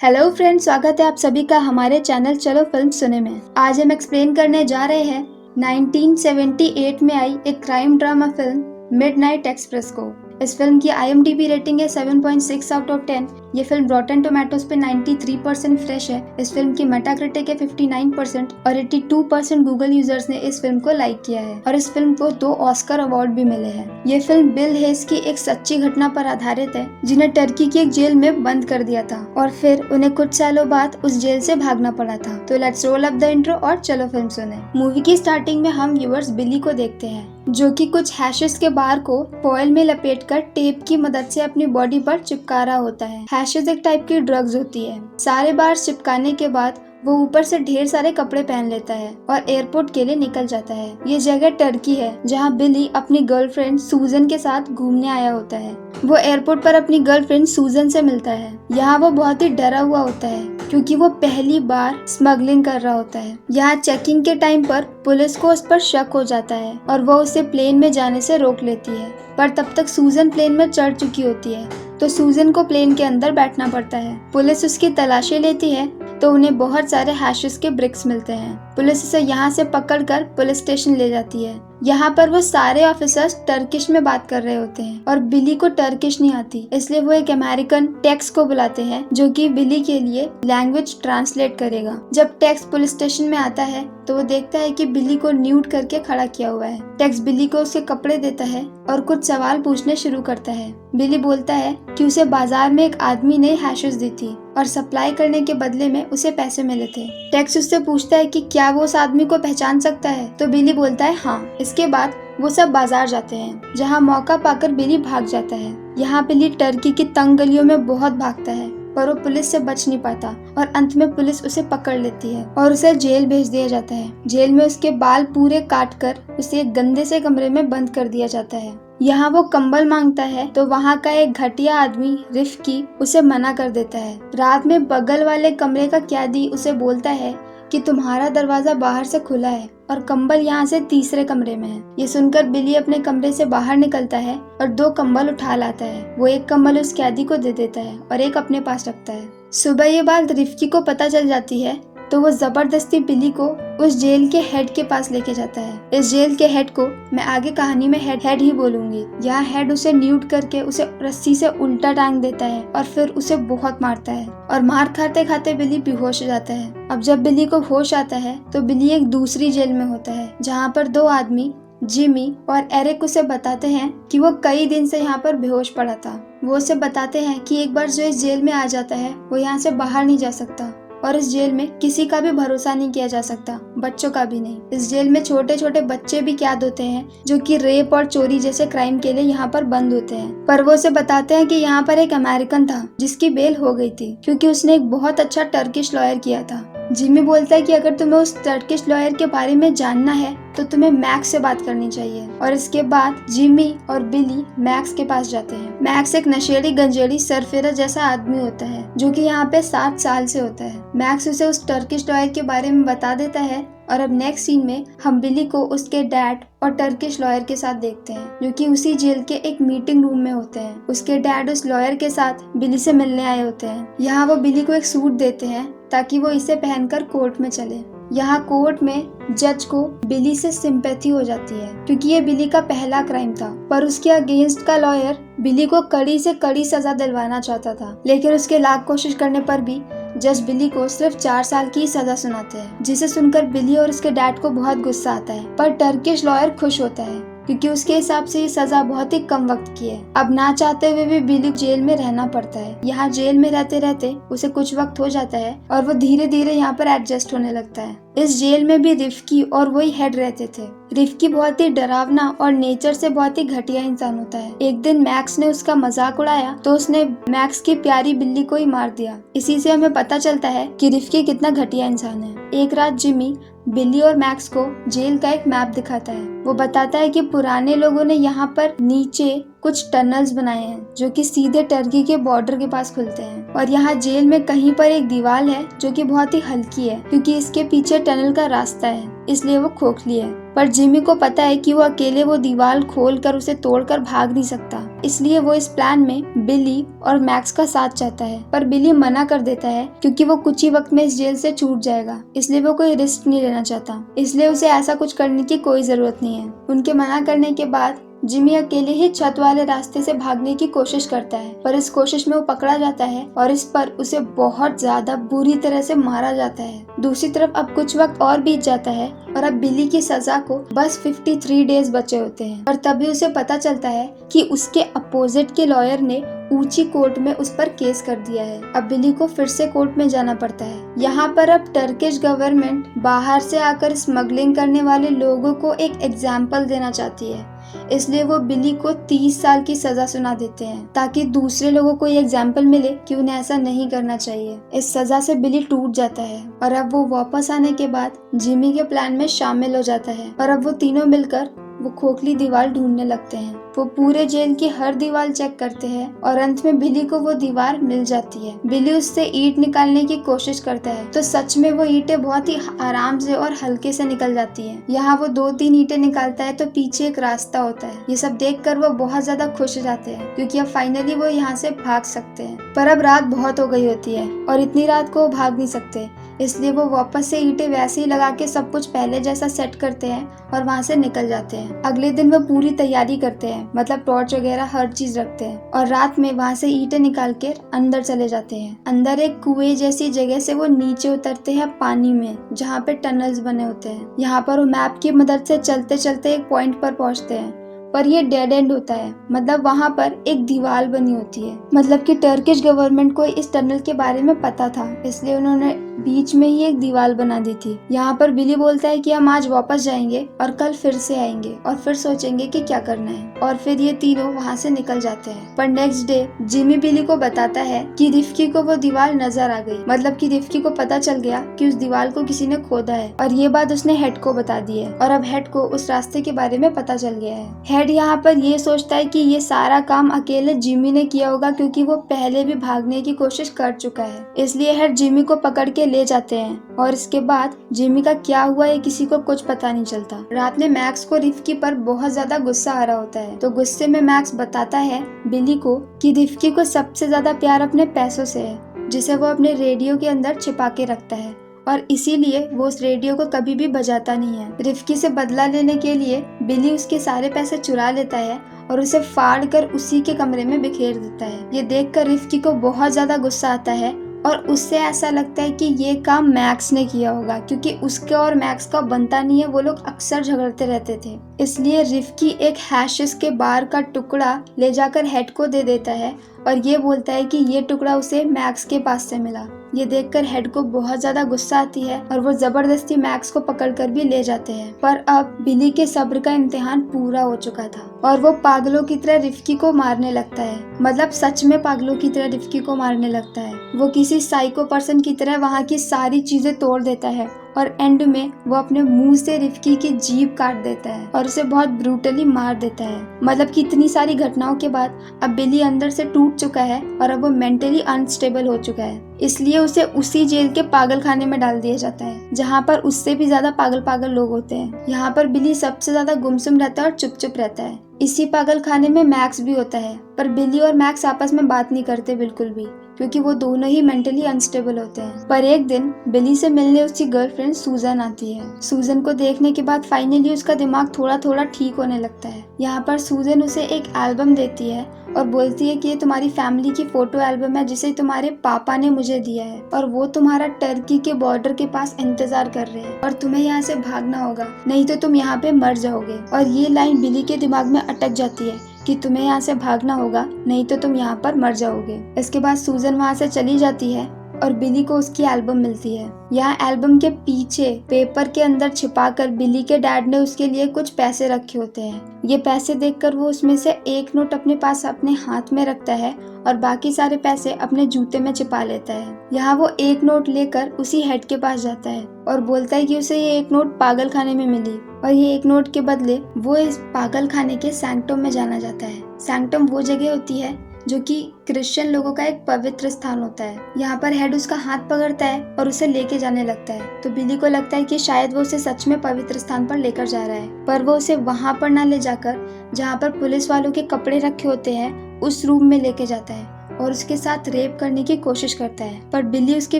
Hello friends, स्वागत है आप सभी का हमारे चैनल चलो फिल्म सुने में। आज हम एक्सप्लेन करने जा रहे हैं 1978 में आई एक crime drama film midnight express को। इस फिल्म की IMDb रेटिंग है 7.6 आउट ऑफ 10। ये फिल्म रॉटन टोमेटोज पे 93% फ्रेश है। इस फिल्म की मेटाक्रिटिक है 59% और 82% गूगल यूजर्स ने इस फिल्म को लाइक किया है और इस फिल्म को 2 ऑस्कर अवार्ड भी मिले हैं। ये फिल्म बिल हेस की एक सच्ची घटना पर आधारित है, जिन्हें टर्की की एक जेल में बंद कर दिया था और फिर उन्हें कुछ सालों बाद उस जेल से भागना पड़ा था। तो let's roll up the intro और चलो फिल्म सुने। मूवी की स्टार्टिंग में हम व्यूअर्स बिली को देखते हैं, जो कि कुछ हैशेस के बार को फॉइल में लपेटकर टेप की मदद से अपनी बॉडी पर चिपका रहा होता है। हैशेस एक टाइप की ड्रग्स होती है। सारे बार चिपकाने के बाद वो ऊपर से ढेर सारे कपड़े पहन लेता है और एयरपोर्ट के लिए निकल जाता है। ये जगह टर्की है, जहाँ बिली अपनी गर्लफ्रेंड सूजन के साथ घूमने आया होता है। वो एयरपोर्ट पर अपनी गर्लफ्रेंड सूजन से मिलता है। यहाँ वो बहुत ही डरा हुआ होता है, क्योंकि वो पहली बार स्मगलिंग कर रहा होता है। यहाँ चेकिंग के टाइम पर पुलिस को उस पर शक हो जाता है और वो उसे प्लेन में जाने से रोक लेती है, पर तब तक सूजन प्लेन में चढ़ चुकी होती है, तो सूजन को प्लेन के अंदर बैठना पड़ता है। पुलिस उसकी तलाशी लेती है तो उन्हें बहुत सारे हैशेस के ब्रिक्स मिलते हैं। पुलिस उसे यहाँ से पकड़कर पुलिस स्टेशन ले जाती है। यहाँ पर वो सारे ऑफिसर्स टर्किश में बात कर रहे होते हैं और बिली को टर्किश नहीं आती, इसलिए वो एक अमेरिकन टेक्स को बुलाते हैं, जो कि बिली के लिए लैंग्वेज ट्रांसलेट करेगा। जब टेक्स पुलिस स्टेशन में आता है तो वो देखता है कि बिली को न्यूड करके खड़ा किया हुआ है। टेक्स बिली को उसके कपड़े देता है और कुछ सवाल पूछने शुरू करता है। बिली बोलता है कि उसे बाजार में एक आदमी ने हैशेस दी थी और सप्लाई करने के बदले में उसे पैसे मिले थे। टेक्स उससे पूछता है कि क्या वो उस आदमी को पहचान सकता है, तो बिली बोलता है हाँ। इसके बाद वो सब बाजार जाते हैं, जहाँ मौका पाकर बिली भाग जाता है। यहाँ बिली टर्की की तंग गलियों में बहुत भागता है, पर वो पुलिस से बच नहीं पाता और अंत में पुलिस उसे पकड़ लेती है और उसे जेल भेज दिया जाता है। जेल में उसके बाल पूरे काटकर उसे एक गंदे से कमरे में बंद कर दिया जाता है। यहाँ वो कंबल मांगता है तो वहाँ का एक घटिया आदमी रिफ्की उसे मना कर देता है। रात में बगल वाले कमरे का कैदी उसे बोलता है कि तुम्हारा दरवाजा बाहर से खुला है और कंबल यहाँ से तीसरे कमरे में है। ये सुनकर बिली अपने कमरे से बाहर निकलता है और 2 कंबल उठा लाता है। वो एक कंबल उस कैदी को दे देता है और एक अपने पास रखता है। सुबह ये बात रिफ्की को पता चल जाती है, तो वो जबरदस्ती बिली को उस जेल के हेड के पास लेके जाता है। इस जेल के हेड को मैं आगे कहानी में हेड ही बोलूंगी। यहाँ हेड उसे न्यूड करके उसे रस्सी से उल्टा टांग देता है और फिर उसे बहुत मारता है और मार खाते खाते बिली बेहोश हो जाता है। अब जब बिली को होश आता है तो बिली एक दूसरी जेल में होता है, जहाँ पर 2 आदमी जिमी और एरिक उसे बताते हैं कि वो कई दिन से यहाँ पर बेहोश पड़ा था। वो उसे बताते हैं कि एक बार जो इस जेल में आ जाता है वो यहाँ से बाहर नहीं जा सकता और इस जेल में किसी का भी भरोसा नहीं किया जा सकता, बच्चों का भी नहीं। इस जेल में छोटे छोटे बच्चे भी कैद होते हैं, जो कि रेप और चोरी जैसे क्राइम के लिए यहाँ पर बंद होते हैं। पर वो उसे बताते हैं कि यहाँ पर एक अमेरिकन था जिसकी बेल हो गई थी, क्योंकि उसने एक बहुत अच्छा टर्किश लॉयर किया था। जिमी बोलता है कि अगर तुम्हें उस टर्किश लॉयर के बारे में जानना है तो तुम्हें मैक्स से बात करनी चाहिए। और इसके बाद जिमी और बिली मैक्स के पास जाते हैं। मैक्स एक नशेड़ी गंजेड़ी सरफिरा जैसा आदमी होता है, जो कि यहाँ पे 7 साल से होता है। मैक्स उसे उस टर्किश लॉयर के बारे में बता देता है और अब नेक्स्ट सीन में हम बिली को उसके डैड और टर्किश लॉयर के साथ देखते हैं, जो कि उसी जेल के एक मीटिंग रूम में होते हैं। उसके डैड उस लॉयर के साथ बिली से मिलने आए होते हैं। यहाँ वो बिली को एक सूट देते हैं ताकि वो इसे पहनकर कोर्ट में चले। यहाँ कोर्ट में जज को बिली से सिंपैथी हो जाती है, क्योंकि ये बिली का पहला क्राइम था, पर उसके अगेंस्ट का लॉयर बिली को कड़ी से कड़ी सजा दिलवाना चाहता था। लेकिन उसके लाख कोशिश करने पर भी जज बिली को सिर्फ 4 साल की सजा सुनाते हैं, जिसे सुनकर बिली और उसके डैड को बहुत गुस्सा आता है। पर टर्किश लॉयर खुश होता है, क्योंकि उसके हिसाब से ये सजा बहुत ही कम वक्त की है। अब ना चाहते हुए भी बिली जेल में रहना पड़ता है। यहाँ जेल में रहते रहते उसे कुछ वक्त हो जाता है और वो धीरे धीरे यहाँ पर एडजस्ट होने लगता है। इस जेल में भी रिफ्की और वही हेड रहते थे। रिफ्की बहुत ही डरावना और नेचर से बहुत ही घटिया इंसान होता है। एक दिन मैक्स ने उसका मजाक उड़ाया तो उसने मैक्स की प्यारी बिल्ली को ही मार दिया। इसी से हमें पता चलता है कि रिफ्की कितना घटिया इंसान है। एक रात जिमी बिली और मैक्स को जेल का एक मैप दिखाता है। वो बताता है कि पुराने लोगों ने यहाँ पर नीचे कुछ टनल्स बनाए हैं, जो कि सीधे टर्की के बॉर्डर के पास खुलते हैं। और यहाँ जेल में कहीं पर एक दीवार है जो कि बहुत ही हल्की है, क्योंकि इसके पीछे टनल का रास्ता है, इसलिए वो खोखली है। पर जिमी को पता है कि वो अकेले वो दीवार खोल कर उसे तोड़कर भाग नहीं सकता। इसलिए वो इस प्लान में बिली और मैक्स का साथ चाहता है, पर बिली मना कर देता है क्योंकि वो कुछ ही वक्त में इस जेल से छूट जाएगा, इसलिए वो कोई रिस्क नहीं लेना चाहता, इसलिए उसे ऐसा कुछ करने की कोई जरूरत नहीं है। उनके मना करने के बाद जिमी अकेले ही छत वाले रास्ते से भागने की कोशिश करता है, पर इस कोशिश में वो पकड़ा जाता है और इस पर उसे बहुत ज्यादा बुरी तरह से मारा जाता है। दूसरी तरफ अब कुछ वक्त और बीत जाता है और अब बिली की सजा को बस 53 डेज बचे होते हैं, और तभी उसे पता चलता है कि उसके अपोजिट के लॉयर ने ऊंची कोर्ट में उस पर केस कर दिया है। अब बिली को फिर से कोर्ट में जाना पड़ता है। यहाँ पर अब टर्किश गवर्नमेंट बाहर से आकर स्मगलिंग करने वाले लोगों को एक एग्जाम्पल देना चाहती है, इसलिए वो बिली को 30 साल की सजा सुना देते हैं ताकि दूसरे लोगों को ये एग्जाम्पल मिले कि उन्हें ऐसा नहीं करना चाहिए। इस सजा से बिली टूट जाता है और अब वो वापस आने के बाद जिमी के प्लान में शामिल हो जाता है और अब वो तीनों मिलकर वो खोखली दीवार ढूंढने लगते हैं। वो पूरे जेल की हर दीवार चेक करते हैं और अंत में बिली को वो दीवार मिल जाती है। बिली उससे ईंट निकालने की कोशिश करता है तो सच में वो ईंटें बहुत ही आराम से और हल्के से निकल जाती हैं। यहाँ वो 2-3 ईंटें निकालता है तो पीछे एक रास्ता होता है। ये सब देखकर वो बहुत ज्यादा खुश हो जाते हैं क्योंकि अब फाइनली वो यहाँ से भाग सकते हैं। पर अब रात बहुत हो गई होती है और इतनी रात को वो भाग नहीं सकते, इसलिए वो वापस से ईंटें वैसे ही लगा के सब कुछ पहले जैसा सेट करते हैं और वहाँ से निकल जाते हैं। अगले दिन वो पूरी तैयारी करते हैं, मतलब टॉर्च वगैरह हर चीज रखते हैं और रात में वहाँ से ईंटें निकाल के अंदर चले जाते हैं। अंदर एक कुएं जैसी जगह से वो नीचे उतरते हैं पानी में, जहाँ पे टनल्स बने होते हैं। यहाँ पर वो मैप की मदद से चलते चलते एक पॉइंट पर पहुँचते हैं, पर ये डेड एंड होता है, मतलब वहाँ पर एक दीवार बनी होती है। मतलब कि टर्किश गवर्नमेंट को इस टनल के बारे में पता था, इसलिए उन्होंने बीच में ही एक दीवार बना दी थी। यहाँ पर बिली बोलता है कि हम आज वापस जाएंगे और कल फिर से आएंगे और फिर सोचेंगे कि क्या करना है, और फिर ये तीनों वहाँ से निकल जाते हैं। पर नेक्स्ट डे जिमी बिली को बताता है कि रिफ्की को वो दीवार नजर आ गई, मतलब कि रिफ्की को पता चल गया कि उस दीवार को किसी ने खोदा है, और ये बात उसने हेड को बता दी है और अब हेड को उस रास्ते के बारे में पता चल गया है। हेड यहाँ पर ये सोचता है कि ये सारा काम अकेले जिमी ने किया होगा क्योंकि वो पहले भी भागने की कोशिश कर चुका है, इसलिए हेड जिमी को पकड़ के ले जाते हैं और इसके बाद जिमी का क्या हुआ ये किसी को कुछ पता नहीं चलता। रात में मैक्स को रिफ्की पर बहुत ज्यादा गुस्सा आ रहा होता है, तो गुस्से में मैक्स बताता है बिली को कि रिफ्की को सबसे ज्यादा प्यार अपने पैसों से है, जिसे वो अपने रेडियो के अंदर छिपा के रखता है और इसीलिए वो उस रेडियो को कभी भी बजाता नहीं है। रिफ्की से बदला लेने के लिए बिली उसके सारे पैसे चुरा लेता है और उसे फाड़ कर उसी के कमरे में बिखेर देता है। ये देखकर रिफ्की को बहुत ज्यादा गुस्सा आता है और उससे ऐसा लगता है कि ये काम मैक्स ने किया होगा, क्योंकि उसके और मैक्स का बनता नहीं है, वो लोग अक्सर झगड़ते रहते थे। इसलिए रिफ्की एक हैशिश के बार का टुकड़ा ले जाकर हेड को दे देता है और ये बोलता है कि ये टुकड़ा उसे मैक्स के पास से मिला। ये देखकर हेड को बहुत ज्यादा गुस्सा आती है और वो जबरदस्ती मैक्स को पकड़कर भी ले जाते हैं। पर अब बिली के सब्र का इम्तिहान पूरा हो चुका था और वो पागलों की तरह रिफ्की को मारने लगता है, मतलब सच में पागलों की तरह रिफ्की को मारने लगता है। वो किसी साइको पर्सन की तरह वहाँ की सारी चीजें तोड़ देता है और एंड में वो अपने मुंह से रिफ्की की जीभ काट देता है और उसे बहुत ब्रूटली मार देता है। मतलब कि इतनी सारी घटनाओं के बाद अब बिली अंदर से टूट चुका है और अब वो मेंटली अनस्टेबल हो चुका है, इसलिए उसे उसी जेल के पागल खाने में डाल दिया जाता है जहाँ पर उससे भी ज्यादा पागल लोग होते हैं। यहाँ पर बिली सबसे ज्यादा गुमसुम रहता है और चुप रहता है। इसी पागल खाने में मैक्स भी होता है, पर बिली और मैक्स आपस में बात नहीं करते बिल्कुल भी, क्योंकि वो दोनों ही मेंटली अनस्टेबल होते हैं। पर एक दिन बिली से मिलने उसकी गर्लफ्रेंड सूजन आती है। सूजन को देखने के बाद फाइनली उसका दिमाग थोड़ा ठीक होने लगता है। यहाँ पर सूजन उसे एक एल्बम देती है और बोलती है कि ये तुम्हारी फैमिली की फोटो एल्बम है जिसे तुम्हारे पापा ने मुझे दिया है और वो तुम्हारा टर्की के बॉर्डर के पास इंतजार कर रहे हैं और तुम्हें यहाँ से भागना होगा, नहीं तो तुम यहाँ पे मर जाओगे। और ये लाइन बिली के दिमाग में अटक जाती है कि तुम्हें यहाँ से भागना होगा, नहीं तो तुम यहाँ पर मर जाओगे। इसके बाद सूजन वहाँ से चली जाती है और बिली को उसकी एल्बम मिलती है। यहाँ एल्बम के पीछे पेपर के अंदर छिपाकर बिली के डैड ने उसके लिए कुछ पैसे रखे होते हैं। ये पैसे देखकर वो उसमें से एक नोट अपने पास अपने हाथ में रखता है और बाकी सारे पैसे अपने जूते में छिपा लेता है। यहाँ वो एक नोट लेकर उसी हेड के पास जाता है और बोलता है कि उसे ये एक नोट पागल खाने में मिली और ये एक नोट के बदले वो इस पागल खाने के सैंक्टम में जाना जाता है। सैंक्टम वो जगह होती है जो कि क्रिश्चियन लोगों का एक पवित्र स्थान होता है। यहाँ पर हेड उसका हाथ पकड़ता है और उसे लेके जाने लगता है। तो बिली को लगता है कि शायद वो उसे सच में पवित्र स्थान पर लेकर जा रहा है, पर वो उसे वहाँ पर ना ले जाकर जहाँ पर पुलिस वालों के कपड़े रखे होते हैं उस रूम में लेके जाता है और उसके साथ रेप करने की कोशिश करता है। पर बिली उसके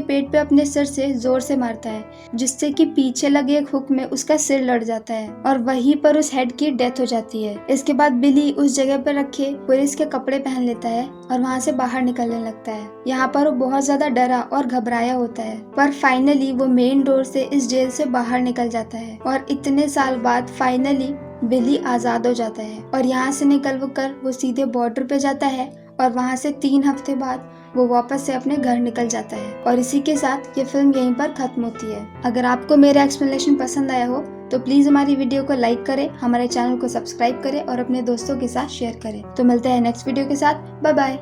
पेट पे अपने सिर से जोर से मारता है, जिससे कि पीछे लगे एक हुक में उसका सिर लड़ जाता है और वहीं पर उस हेड की डेथ हो जाती है। इसके बाद बिली उस जगह पर रखे पुलिस के कपड़े पहन लेता है और वहाँ से बाहर निकलने लगता है। यहाँ पर वो बहुत ज्यादा डरा और घबराया होता है, पर फाइनली वो मेन डोर से इस जेल से बाहर निकल जाता है और इतने साल बाद फाइनली बिली आजाद हो जाता है। और यहाँ से निकल वो सीधे बॉर्डर पे जाता है और वहाँ से 3 हफ्ते बाद वो वापस से अपने घर निकल जाता है। और इसी के साथ ये फिल्म यहीं पर खत्म होती है। अगर आपको मेरा एक्सप्लेनेशन पसंद आया हो तो प्लीज हमारी वीडियो को लाइक करें, हमारे चैनल को सब्सक्राइब करें और अपने दोस्तों के साथ शेयर करें। तो मिलते हैं नेक्स्ट वीडियो के साथ। Bye bye.